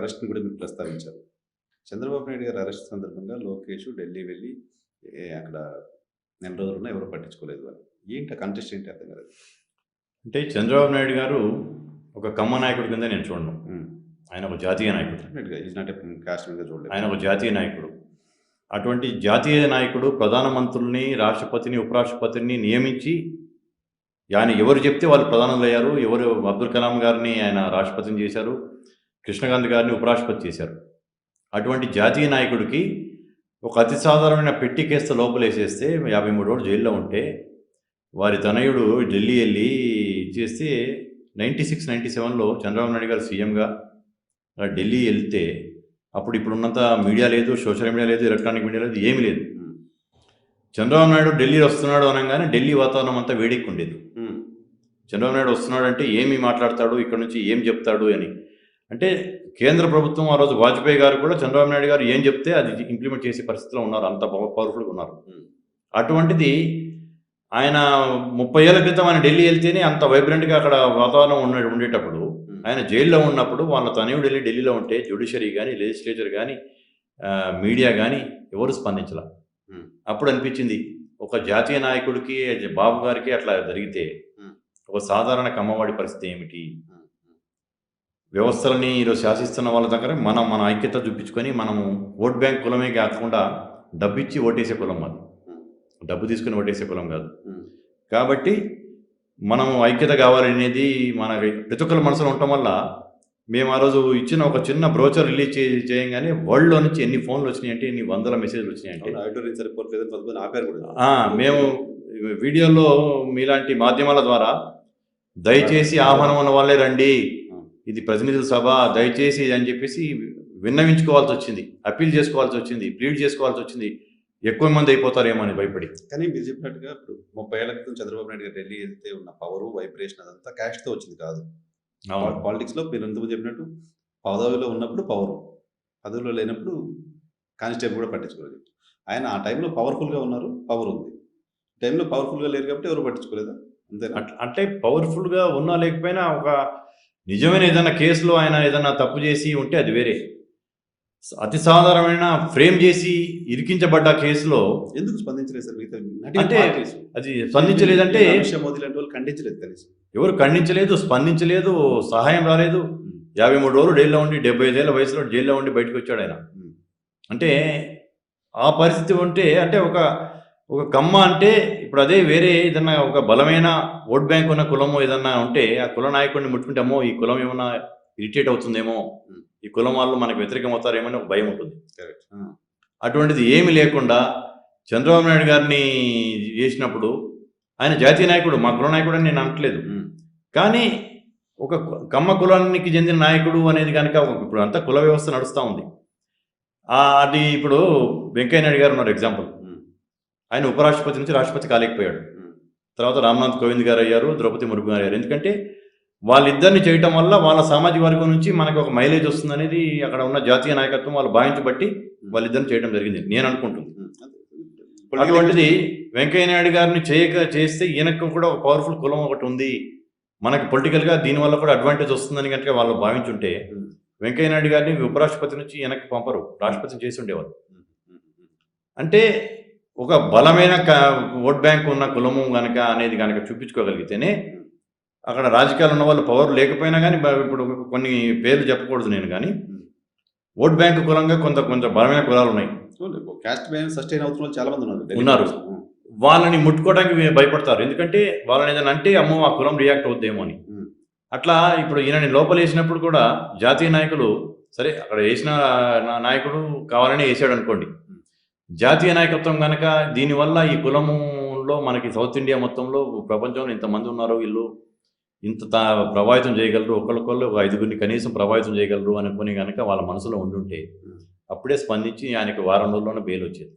అరెస్ట్‌ని కూడా మీరు ప్రస్తావించారు. చంద్రబాబు నాయుడు గారి అరెస్ట్ సందర్భంగా లోకేష్ ఢిల్లీ వెళ్ళి అక్కడ నెల రోజులున్నా ఎవరు పట్టించుకోలేదు అని. ఏంటి ఆ కంటెస్ట్ ఏంటి అర్థం కాలేదు. అంటే చంద్రబాబు నాయుడు గారు ఒక కమ్మ నాయకుడి కింద నేను చూడను. ఆయన ఒక జాతీయ నాయకుడు. డెఫినెట్‌గా ఈజ్ నాట్ ఏ కాస్ట్ మీద చూడలేదు. ఆయన ఒక జాతీయ నాయకుడు. అటువంటి జాతీయ నాయకుడు ప్రధానమంత్రుల్ని, రాష్ట్రపతిని, ఉపరాష్ట్రపతిని నియమించి ఆయన ఎవరు చెప్తే వాళ్ళు ప్రధానులయ్యారు. ఎవరు అబ్దుల్ కలాం గారిని ఆయన రాష్ట్రపతిని చేశారు. కృష్ణకాంత్ గారిని ఉపరాష్ట్రపతి చేశారు. అటువంటి జాతీయ నాయకుడికి ఒక అతి సాధారణమైన పెట్టి కేసు లోపలేసేస్తే 53 రోజులు జైల్లో ఉంటే వారి తనయుడు ఢిల్లీ వెళ్ళి చేస్తే 96, 97లో చంద్రబాబు నాయుడు గారు సీఎంగా ఢిల్లీ వెళ్తే అప్పుడు ఇప్పుడున్నంత మీడియా లేదు, సోషల్ మీడియా లేదు, ఎలక్ట్రానిక్ మీడియా లేదు, ఏమీ లేదు. చంద్రబాబు నాయుడు ఢిల్లీ వస్తున్నాడు అనగానే ఢిల్లీ వాతావరణం అంతా వేడెక్కి ఉండేది. చంద్రబాబు నాయుడు వస్తున్నాడు అంటే ఏమి మాట్లాడతాడు, ఇక్కడ నుంచి ఏం చెప్తాడు అని. అంటే కేంద్ర ప్రభుత్వం ఆ రోజు వాజ్పేయి గారు కూడా చంద్రబాబు నాయుడు గారు ఏం చెప్తే అది ఇంప్లిమెంట్ చేసే పరిస్థితిలో ఉన్నారు. అంత పవర్ఫుల్గా ఉన్నారు. అటువంటిది ఆయన 30 ఏళ్ల క్రితం ఆయన ఢిల్లీ వెళ్తేనే అంత వైబ్రెంట్గా అక్కడ వాతావరణం ఉండేటప్పుడు ఆయన జైల్లో ఉన్నప్పుడు వాళ్ళ తనయుడు వెళ్ళి ఢిల్లీలో ఉంటే జ్యుడిషియరీ కానీ, లెజిస్లేచర్ కానీ, మీడియా కానీ ఎవరు స్పందించాల. అప్పుడు అనిపించింది ఒక జాతీయ నాయకుడికి, బాబు గారికి అట్లా జరిగితే ఒక సాధారణ కమ్మవాడి పరిస్థితి ఏమిటి. వ్యవస్థలని ఈరోజు శాసిస్తున్న వాళ్ళ దగ్గర మన ఐక్యత చూపించుకొని మనము ఓట్ బ్యాంక్ కులమే కాకుండా డబ్బిచ్చి ఓటేసే కులం అది. డబ్బు తీసుకుని ఓటేసే కులం కాదు. కాబట్టి మనము ఐక్యత కావాలనేది మన ప్రతి ఒక్కరి మనసులో ఉండటం వల్ల మేము ఆ రోజు ఇచ్చిన ఒక చిన్న బ్రోచర్ రిలీజ్ చేయంగానే వరల్డ్లో నుంచి ఎన్ని ఫోన్లు వచ్చినాయంటే, ఎన్ని వందల మెసేజ్లు వచ్చినాయంటే మేము వీడియోలో మీలాంటి మాధ్యమాల ద్వారా దయచేసి ఆహ్వానం ఉన్న వాళ్ళే రండి, ఇది ప్రతినిధుల సభ, దయచేసి అని చెప్పేసి విన్నవించుకోవాల్సి వచ్చింది, అప్పీల్ చేసుకోవాల్సి వచ్చింది, ప్లీడ్ చేసుకోవాల్సి వచ్చింది. ఎక్కువ మంది అయిపోతారేమో అని భయపడి. కానీ మీరు చెప్పినట్టుగా ఇప్పుడు 30 ఏళ్ల క్రితం చంద్రబాబు నాయుడు గారు ఢిల్లీ వెళ్తే ఉన్న పవరు, వైబ్రేషన్ అదంతా క్యాష్తో వచ్చింది కాదు. పాలిటిక్స్లో మీరు ఎందుకు చెప్పినట్టు పదవిలో ఉన్నప్పుడు పవరు, పదవిలో లేనప్పుడు కానిస్టేబుల్ కూడా పట్టించుకోలేదు. ఆయన ఆ టైంలో పవర్ఫుల్గా ఉన్నారు, పవర్ ఉంది. టైంలో పవర్ఫుల్గా లేరు కాబట్టి ఎవరు పట్టించుకోలేదా? అంతే. అంటే పవర్ఫుల్గా ఉన్నా లేకపోయినా ఒక నిజమైన ఏదైనా కేసులో ఆయన ఏదైనా తప్పు చేసి ఉంటే అది వేరే. అతి సాధారణమైన ఫ్రేమ్ చేసి ఇరికించబడ్డ కేసులో ఎందుకు స్పందించలేదు సార్? అంటే అది స్పందించలేదంటే మోదీ లాంటి వాళ్ళు ఖండించలేదు, కనీసం ఎవరు ఖండించలేదు, స్పందించలేదు, సహాయం రాలేదు. 53 రోజులు జైల్లో ఉండి 75 ఏళ్ళ వయసులో జైల్లో ఉండి బయటకు వచ్చాడు ఆయన. అంటే ఆ పరిస్థితి ఉంటే, అంటే ఒక కమ్మ అంటే ఇప్పుడు అదే వేరే ఏదన్నా ఒక బలమైన ఓట్ బ్యాంక్ ఉన్న కులము ఏదన్నా ఉంటే ఆ కుల నాయకుడిని ముట్టుకుంటామో ఈ కులం ఏమన్నా ఇరిటేట్ అవుతుందేమో, ఈ కులం వాళ్ళు మనకు వ్యతిరేకం అవుతారేమో అని ఒక భయం ఉంటుంది. అటువంటిది ఏమి లేకుండా చంద్రబాబు నాయుడు గారిని చేసినప్పుడు ఆయన జాతీయ నాయకుడు, మా కుల నాయకుడు అని నేను అనట్లేదు, కానీ ఒక కమ్మ కులానికి చెందిన నాయకుడు అనేది కనుక ఇప్పుడు అంతా కుల వ్యవస్థ నడుస్తూ ఉంది. అది ఇప్పుడు వెంకయ్య నాయుడు గారు ఉన్నారు ఎగ్జాంపుల్. ఆయన ఉపరాష్ట్రపతి నుంచి రాష్ట్రపతి కాలేకపోయాడు. తర్వాత రామ్నాథ్ కోవింద్ గారు అయ్యారు, ద్రౌపది ముర్ము గారు అయ్యారు. ఎందుకంటే వాళ్ళిద్దరిని చేయటం వల్ల వాళ్ళ సామాజిక వర్గం నుంచి మనకు ఒక మైలేజ్ వస్తుంది అనేది అక్కడ ఉన్న జాతీయ నాయకత్వం వాళ్ళు భావించబట్టి వాళ్ళిద్దరిని చేయడం జరిగింది నేను అనుకుంటున్నాను. అటువంటిది వెంకయ్య నాయుడు గారిని చేస్తే ఈయనకు కూడా ఒక పవర్ఫుల్ కులం ఒకటి ఉంది, మనకి పొలిటికల్గా దీనివల్ల కూడా అడ్వాంటేజ్ వస్తుందని కనుక వాళ్ళు భావించుంటే వెంకయ్య నాయుడు గారిని ఉపరాష్ట్రపతి నుంచి వెనక్కి పంపరు, రాష్ట్రపతిని చేసి ఉండేవారు. అంటే ఒక బలమైన ఓట్ బ్యాంక్ ఉన్న కులము కనుక అనేది కనుక చూపించుకోగలిగితేనే అక్కడ రాజకీయాలు ఉన్న వాళ్ళు పవర్ లేకపోయినా కానీ, ఇప్పుడు కొన్ని పేర్లు చెప్పకూడదు నేను, కానీ ఓట్ బ్యాంక్ కులంగా కొంచెం బలమైన కులాలు ఉన్నాయి, సస్టైన్ అవుతున్న చాలా మంది ఉన్నారు. వాళ్ళని ముట్టుకోవడానికి భయపడతారు. ఎందుకంటే వాళ్ళని ఏదైనా అంటే అమ్మో ఆ కులం రియాక్ట్ అవుద్దేమో అని. అట్లా ఇప్పుడు ఈయనని లోపల వేసినప్పుడు కూడా జాతీయ నాయకులు, సరే అక్కడ వేసిన నాయకుడు కావాలని వేసాడు అనుకోండి, జాతీయ నాయకత్వం కనుక దీనివల్ల ఈ కులంలో మనకి సౌత్ ఇండియా మొత్తంలో ప్రపంచంలో ఇంతమంది ఉన్నారు, వీళ్ళు ఇంత ప్రభావితం చేయగలరు, ఒకళ్ళొకళ్ళు 5గురిని కనీసం ప్రభావితం చేయగలరు అనుకుని కనుక వాళ్ళ మనసులో ఉండుంటే అప్పుడే స్పందించి ఆయనకి వారం రోజుల్లోనే బెయిల్ వచ్చేది.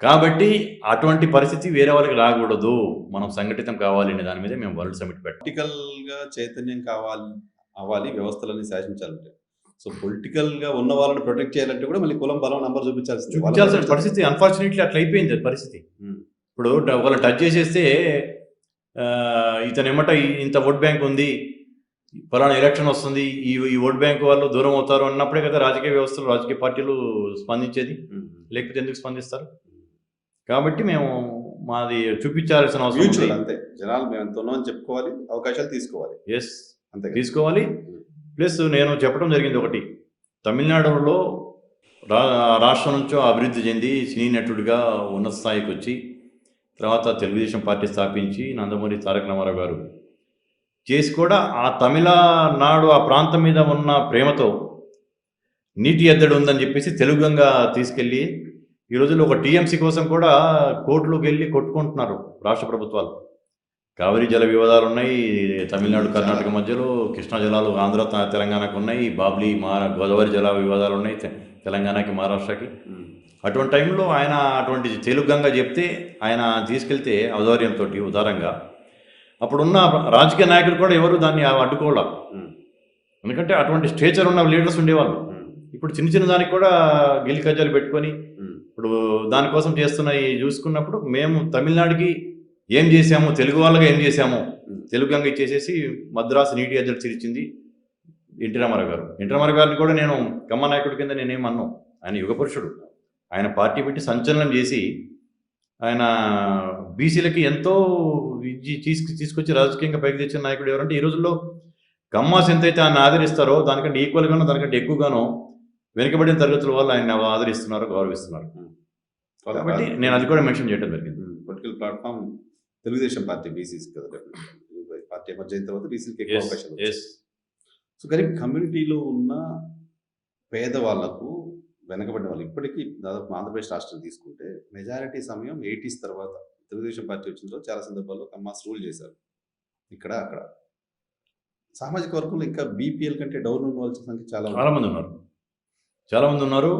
కాబట్టి అటువంటి పరిస్థితి వేరే వాళ్ళకి రాకూడదు, మనం సంఘటితం కావాలి అనే దాని మీద మేము వరల్డ్ సమిట్ పెట్టాం. పొలిటికల్గా చైతన్యం అవ్వాలి, వ్యవస్థలని శాసించాలంటే. సో పొలిటికల్గా ఉన్న వాళ్ళని ప్రొటెక్ట్ చేయాలంటే కూడా మళ్ళీ కులం బలం నంబర్ చూపించాల్సిన పరిస్థితి అన్ఫార్చునేట్లీ అట్లా అయిపోయింది పరిస్థితి. ఇప్పుడు వాళ్ళని టచ్ చేసేస్తే ఇతను ఏమట ఇంత ఓట్ బ్యాంక్ ఉంది, ఫలానా ఎలక్షన్ వస్తుంది, ఈ ఓట్ బ్యాంక్ వాళ్ళు దూరం అవుతారు అన్నప్పుడే కదా రాజకీయ వ్యవస్థలు, రాజకీయ పార్టీలు స్పందించేది. లేకపోతే ఎందుకు స్పందిస్తారు? కాబట్టి మేము మాది చూపించాల్సిన అవసరం మ్యూచువల్ అంతే. జనాలు మేము ఎంత ఉన్నామని చెప్పుకోవాలి, అవకాశాలు తీసుకోవాలి. ఎస్, అంతే కదా. తీసుకోవాలి. ప్లస్ నేను చెప్పడం జరిగింది ఒకటి, తమిళనాడులో రాష్ట్రం నుంచో అభివృద్ధి చెంది సినీ నటుడిగా ఉన్నత స్థాయికి వచ్చి తర్వాత తెలుగుదేశం పార్టీ స్థాపించి నందమూరి తారక రామారావు గారు చేసి కూడా ఆ తమిళనాడు ఆ ప్రాంతం మీద ఉన్న ప్రేమతో నీటి ఎద్దడి ఉందని చెప్పేసి తెలుగుగా తీసుకెళ్ళి ఈ రోజుల్లో ఒక టీఎంసీ కోసం కూడా కోర్టులోకి వెళ్ళి కొట్టుకుంటున్నారు రాష్ట్ర ప్రభుత్వాలు. కావిరీ జల వివాదాలు ఉన్నాయి తమిళనాడు కర్ణాటక మధ్యలో, కృష్ణా జలాలు ఆంధ్ర తెలంగాణకు ఉన్నాయి, బాబ్లీ గోదావరి జల వివాదాలు ఉన్నాయి తెలంగాణకి మహారాష్ట్రకి. అటువంటి టైంలో ఆయన అటువంటి తెలుగుగా చెప్తే ఆయన తీసుకెళ్తే ఔదార్యంతో ఉదారంగా అప్పుడున్న రాజకీయ నాయకులు కూడా ఎవరు దాన్ని అడ్డుకోవాలి. ఎందుకంటే అటువంటి స్టేచర్ ఉన్న లీడర్స్ ఉండేవాళ్ళు. ఇప్పుడు చిన్న చిన్న దానికి కూడా గిల్లి కజ్జాలు పెట్టుకొని ఇప్పుడు దానికోసం చేస్తున్నాయి చూసుకున్నప్పుడు మేము తమిళనాడుకి ఏం చేసాము, తెలుగు వాళ్ళగా ఏం చేసాము, తెలుగుగా ఇచ్చేసేసి మద్రాసు నీటి ఎద్దడి తీర్చింది ఎన్టీ రామారావు గారు. ఎన్టీ రామారావు గారిని కూడా నేను కమ్మ నాయకుడి కింద నేనేమన్నాను, ఆయన యుగ పురుషుడు. ఆయన పార్టీ పెట్టి సంచలనం చేసి ఆయన బీసీలకి ఎంతో తీసుకొచ్చి రాజకీయంగా పైకి తెచ్చిన నాయకుడు ఎవరంటే ఈ రోజుల్లో కమ్మాస్ ఎంతైతే ఆయన ఆదరిస్తారో దానికంటే ఈక్వల్గానో దానికంటే ఎక్కువగానో వెనుకబడిన తరగతుల వాళ్ళు ఆయన ఆదరిస్తున్నారు, గౌరవిస్తున్నారు. కాబట్టి నేను అది కూడా మెన్షన్ చేయడం జరిగింది. Political platform Telugu Desam party BCs కదా, పార్టీ ఎమర్జ్ అయిన తర్వాత బీసీకి ఎక్కువ అవకాశాలు. సో గరీబ్ కమ్యూనిటీలో ఉన్న పేదవాళ్లకు, వెనకబడిన వాళ్ళు ఇప్పటికీ దాదాపు ఆంధ్రప్రదేశ్ రాష్ట్రం తీసుకుంటే మెజారిటీ సమయం 80s తర్వాత తెలుగుదేశం పార్టీ వచ్చిన తర్వాత చాలా సందర్భాల్లో కమ్మాస్ రూల్ చేశారు ఇక్కడ అక్కడ. సామాజిక వర్గంలో ఇంకా బీపీఎల్ కంటే డౌన్ ఉన్న వాళ్ళ సంఖ్య చాలా మంది ఉన్నారు.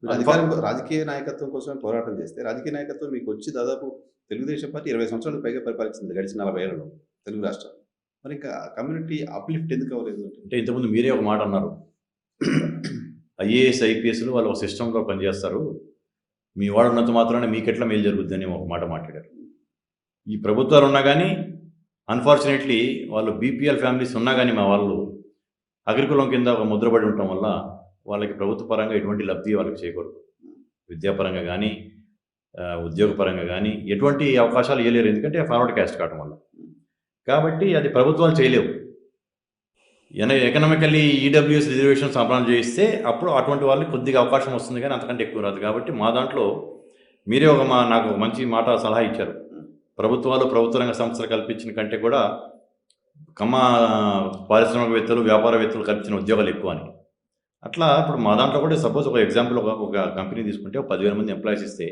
అధికారం రాజకీయ నాయకత్వం కోసమే పోరాటం చేస్తే రాజకీయ నాయకత్వం మీకు వచ్చి దాదాపు తెలుగుదేశం పార్టీ 20 సంవత్సరాలకు పైగా పరిపాలించింది గడిచిన 40 ఏళ్లలో తెలుగు రాష్ట్రాలు. మరి ఇంకా కమ్యూనిటీ అప్లిఫ్ట్ ఎందుకు అవ్వలేదు అంటే ఇంతకుముందు మీరే ఒక మాట అన్నారు, ఐఏఎస్ ఐపీఎస్లు వాళ్ళు ఒక సిస్టంలో పనిచేస్తారు, మీ వాడు ఉన్నంత మాత్రాన మీకెట్లా మేలు జరుగుద్ది అని ఒక మాట మాట్లాడారు. ఈ ప్రభుత్వాలు ఉన్నా కానీ అన్ఫార్చునేట్లీ వాళ్ళు బీపీఎల్ ఫ్యామిలీస్ ఉన్నా కానీ మా వాళ్ళు అగ్రికులం కింద ఒక ముద్రపడి ఉండటం వల్ల వాళ్ళకి ప్రభుత్వ పరంగా ఎటువంటి లబ్ధి వాళ్ళకి చేయకూడదు. విద్యాపరంగా కానీ ఉద్యోగపరంగా కానీ ఎటువంటి అవకాశాలు ఇవ్వలేరు, ఎందుకంటే ఫార్వర్డ్ క్యాస్ట్ కావడం వల్ల. కాబట్టి అది ప్రభుత్వాలు చేయలేవు. ఎకనామికల్లీ ఈడబ్ల్యూఎస్ రిజర్వేషన్స్ అమలు చేయిస్తే అప్పుడు అటువంటి వాళ్ళకి కొద్దిగా అవకాశం వస్తుంది, కానీ అంతకంటే ఎక్కువ రాదు. కాబట్టి మా దాంట్లో మీరే నాకు ఒక మంచి మాట సలహా ఇచ్చారు, ప్రభుత్వాలు ప్రభుత్వ రంగ సంస్థలు కల్పించిన కంటే కూడా కమ్మ పారిశ్రామికవేత్తలు వ్యాపారవేత్తలు కల్పించిన ఉద్యోగాలు ఎక్కువ అని. అట్లా ఇప్పుడు మా దాంట్లో కూడా సపోజ్ ఒక ఎగ్జాంపుల్ ఒక కంపెనీ తీసుకుంటే 10,000 మంది ఎంప్లాయీస్ ఇస్తే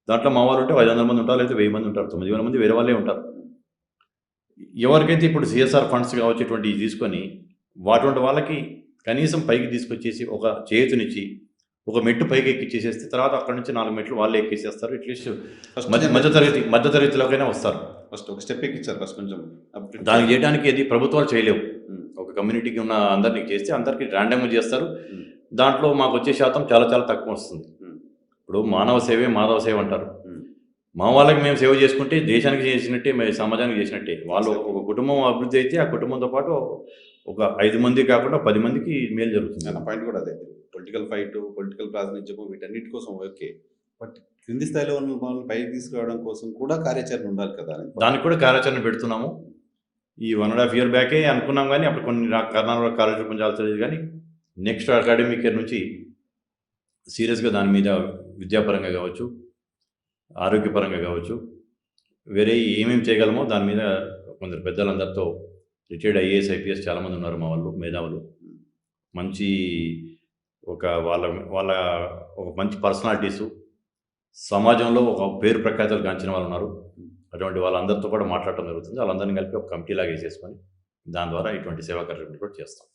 దాంట్లో మా వాళ్ళు ఉంటే 500 మంది ఉంటారు, లేదా 1000 మంది ఉంటారు, 9,000 మంది వేరే వాళ్ళే ఉంటారు. ఎవరికైతే ఇప్పుడు సిఎస్ఆర్ ఫండ్స్ కావచ్చు ఇటువంటివి తీసుకొని వాటి వాళ్ళకి కనీసం పైకి తీసుకొచ్చేసి ఒక చేతునిచ్చి ఒక మెట్టు పైకి ఎక్కిచ్చేసేస్తే తర్వాత అక్కడ నుంచి 4 మెట్లు వాళ్ళే ఎక్కిచ్చేస్తారు. అట్లీస్ట్ మధ్యతరగతిలోకైనా వస్తారు. ఫస్ట్ ఒక స్టెప్ ఎక్కిచ్చారు ఫస్ట్ కొంచెం. దానికి చేయడానికి అది ప్రభుత్వాలు చేయలేవు. ఒక కమ్యూనిటీకి ఉన్న అందరినీ చేస్తే అందరికీ ర్యాండమ్గా చేస్తారు. దాంట్లో మాకు వచ్చే శాతం చాలా చాలా తక్కువ వస్తుంది. ఇప్పుడు మానవ సేవే మాధవ సేవ అంటారు. మా వాళ్ళకి మేము సేవ చేసుకుంటే దేశానికి చేసినట్టే, సమాజానికి చేసినట్టే. వాళ్ళు ఒక కుటుంబం అభివృద్ధి అయితే ఆ కుటుంబంతో పాటు ఒక 5 మంది కాకుండా 10 మందికి మేలు జరుగుతుంది. నా పాయింట్ కూడా అదే. పొలిటికల్ ఫైట్, పొలిటికల్ ప్రాతినిధ్యం వీటన్నిటి కోసం ఓకే, బట్ క్రింది స్థాయిలో ఉన్న వాళ్ళని పైకి తీసుకురావడం కోసం కూడా కార్యాచరణ ఉండాలి కదా. దానికి కూడా కార్యాచరణ పెడుతున్నాము. ఈ 1.5 year బ్యాకే అనుకున్నాం, కానీ అప్పుడు కొన్ని కారణాల కార్యరూపం చాల్చలేదు. కానీ నెక్స్ట్ అకాడమిక్ ఇయర్ నుంచి సీరియస్గా దాని మీద విద్యాపరంగా కావచ్చు, ఆరోగ్యపరంగా కావచ్చు, వేరే ఏమేమి చేయగలమో దాని మీద కొందరు పెద్దలందరితో, రిటైర్డ్ ఐఏఎస్ ఐపీఎస్ చాలామంది ఉన్నారు మా వాళ్ళు, మేధావులు, మంచి వాళ్ళ ఒక మంచి పర్సనాలిటీసు, సమాజంలో ఒక పేరు ప్రఖ్యాతలు గాంచిన వాళ్ళు ఉన్నారు. అటువంటి వాళ్ళందరితో కూడా మాట్లాడటం జరుగుతుంది. వాళ్ళందరినీ కలిపి ఒక కమిటీలాగా వేసేసుకొని దాని ద్వారా ఇటువంటి సేవా కార్యక్రమాలు కూడా చేస్తాం.